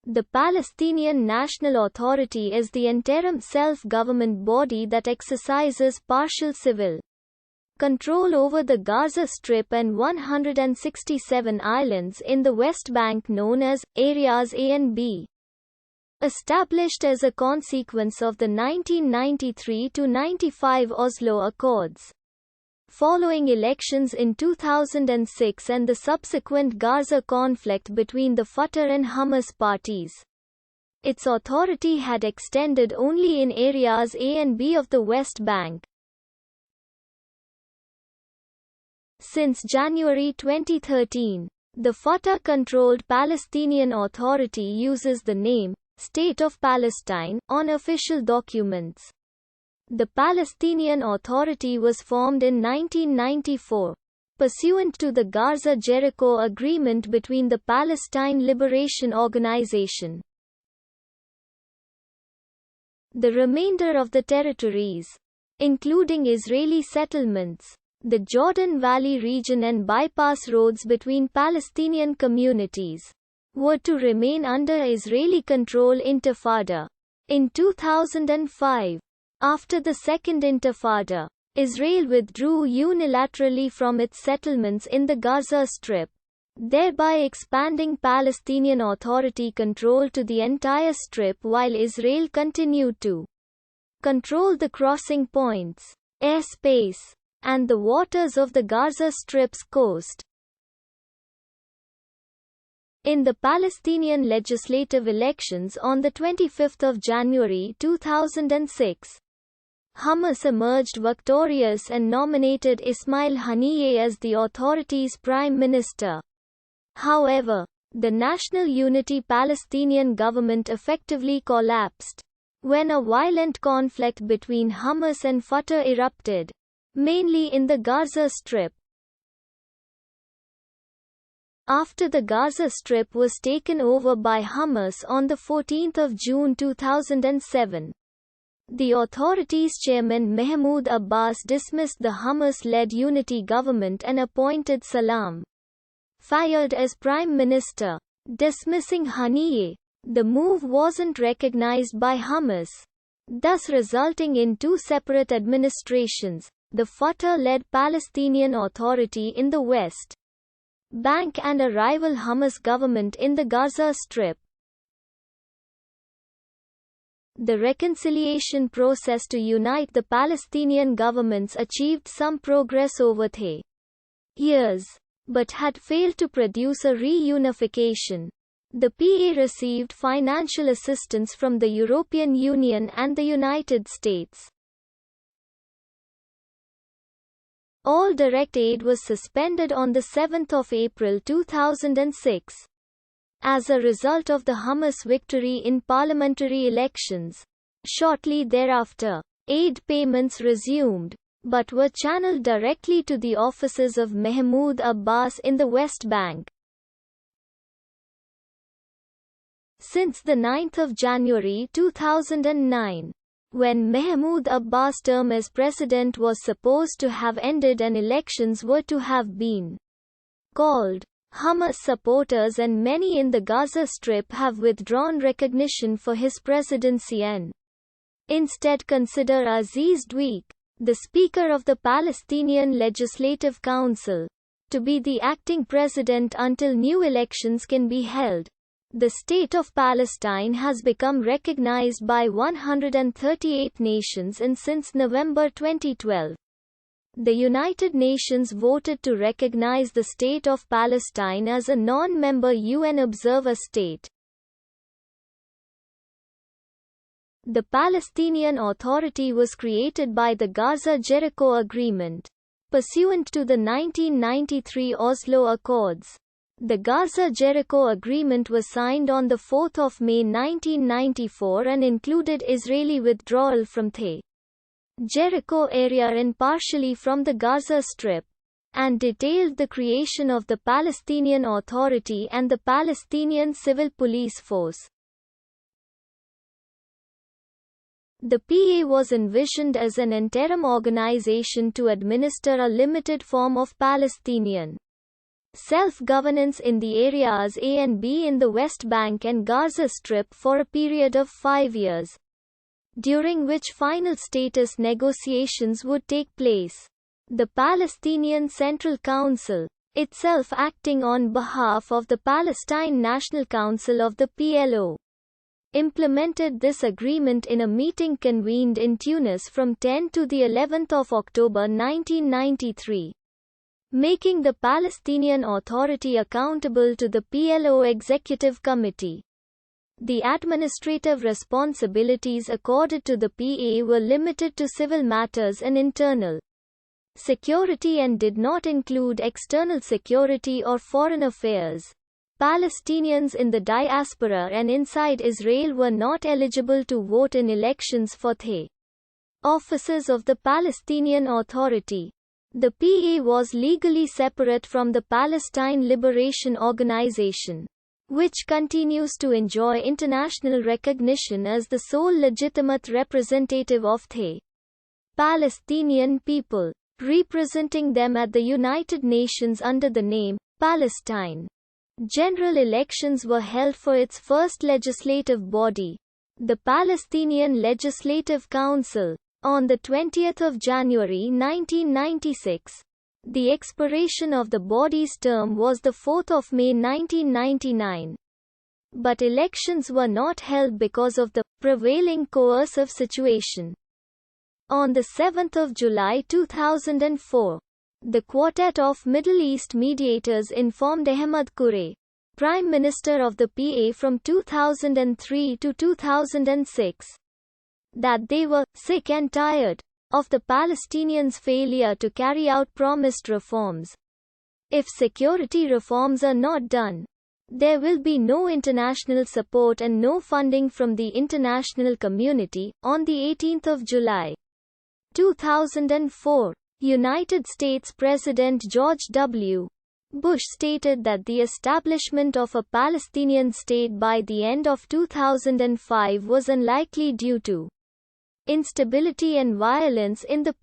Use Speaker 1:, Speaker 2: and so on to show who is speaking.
Speaker 1: The Palestinian National Authority is the interim self-government body that exercises partial civil control over the Gaza Strip and 167 islands in the West Bank known as Areas A and B. Established as a consequence of the 1993–95 Oslo Accords. Following elections in 2006 and the subsequent Gaza conflict between the Fatah and Hamas parties, its authority had extended only in areas A and B of the West Bank. Since January 2013, the Fatah-controlled Palestinian Authority uses the name, State of Palestine, on official documents. The Palestinian Authority was formed in 1994, pursuant to the Gaza-Jericho Agreement between the Palestine Liberation Organization. The remainder of the territories, including Israeli settlements, the Jordan Valley region and bypass roads between Palestinian communities, were to remain under Israeli control. Interfada. In 2005, after the Second Interfada, Israel withdrew unilaterally from its settlements in the Gaza Strip, thereby expanding Palestinian Authority control to the entire Strip while Israel continued to control the crossing points, airspace, and the waters of the Gaza Strip's coast. In the Palestinian legislative elections on 25 January 2006, Hamas emerged victorious and nominated Ismail Haniyeh as the authority's prime minister. However, the National Unity Palestinian government effectively collapsed when a violent conflict between Hamas and Fatah erupted, mainly in the Gaza Strip. After the Gaza Strip was taken over by Hamas on 14 June 2007, the authority's chairman Mahmoud Abbas dismissed the Hamas-led unity government and appointed Salam Fayyad as prime minister, dismissing Haniyeh. The move wasn't recognized by Hamas, thus resulting in two separate administrations, the Fatah-led Palestinian Authority in the West Bank and a rival Hamas government in the Gaza Strip. The reconciliation process to unite the Palestinian governments achieved some progress over the years, but had failed to produce a reunification. The PA received financial assistance from the European Union and the United States. All direct aid was suspended on 7 April 2006. As a result of the Hamas victory in parliamentary elections, shortly thereafter, aid payments resumed, but were channeled directly to the offices of Mahmoud Abbas in the West Bank. Since 9 January 2009, when Mahmoud Abbas' term as president was supposed to have ended and elections were to have been called, Hamas supporters and many in the Gaza Strip have withdrawn recognition for his presidency and instead consider Aziz Dweik, the Speaker of the Palestinian Legislative Council, to be the acting president until new elections can be held. The State of Palestine has become recognized by 138 nations and since November 2012. The United Nations voted to recognize the State of Palestine as a non-member UN observer state. The Palestinian Authority was created by the Gaza-Jericho Agreement, pursuant to the 1993 Oslo Accords. The Gaza-Jericho Agreement was signed on 4 May 1994 and included Israeli withdrawal from the Jericho area and partially from the Gaza Strip, and detailed the creation of the Palestinian Authority and the Palestinian Civil Police Force. The PA was envisioned as an interim organization to administer a limited form of Palestinian self-governance in the areas A and B in the West Bank and Gaza Strip for a period of 5 years, during which final status negotiations would take place. The Palestinian Central Council, itself acting on behalf of the Palestine National Council of the PLO, implemented this agreement in a meeting convened in Tunis from 10 to the 11th of October 1993, making the Palestinian Authority accountable to the PLO Executive Committee. The administrative responsibilities accorded to the PA were limited to civil matters and internal security and did not include external security or foreign affairs. Palestinians in the diaspora and inside Israel were not eligible to vote in elections for the offices of the Palestinian Authority. The PA was legally separate from the Palestine Liberation Organization, which continues to enjoy international recognition as the sole legitimate representative of the Palestinian people, representing them at the United Nations under the name Palestine. General elections were held for its first legislative body, the Palestinian Legislative Council, on the 20th of January 1996. The expiration of the body's term was the 4th of May 1999. But elections were not held because of the prevailing coercive situation. On the 7th of July 2004, the Quartet of Middle East Mediators informed Ahmad Kurre, Prime Minister of the PA from 2003 to 2006, that they were sick and tired of the Palestinians' failure to carry out promised reforms. If security reforms are not done, there will be no international support and no funding from the international community. On the 18th of July 2004, United States President George W. Bush stated that the establishment of a Palestinian state by the end of 2005 was unlikely due to instability and violence in the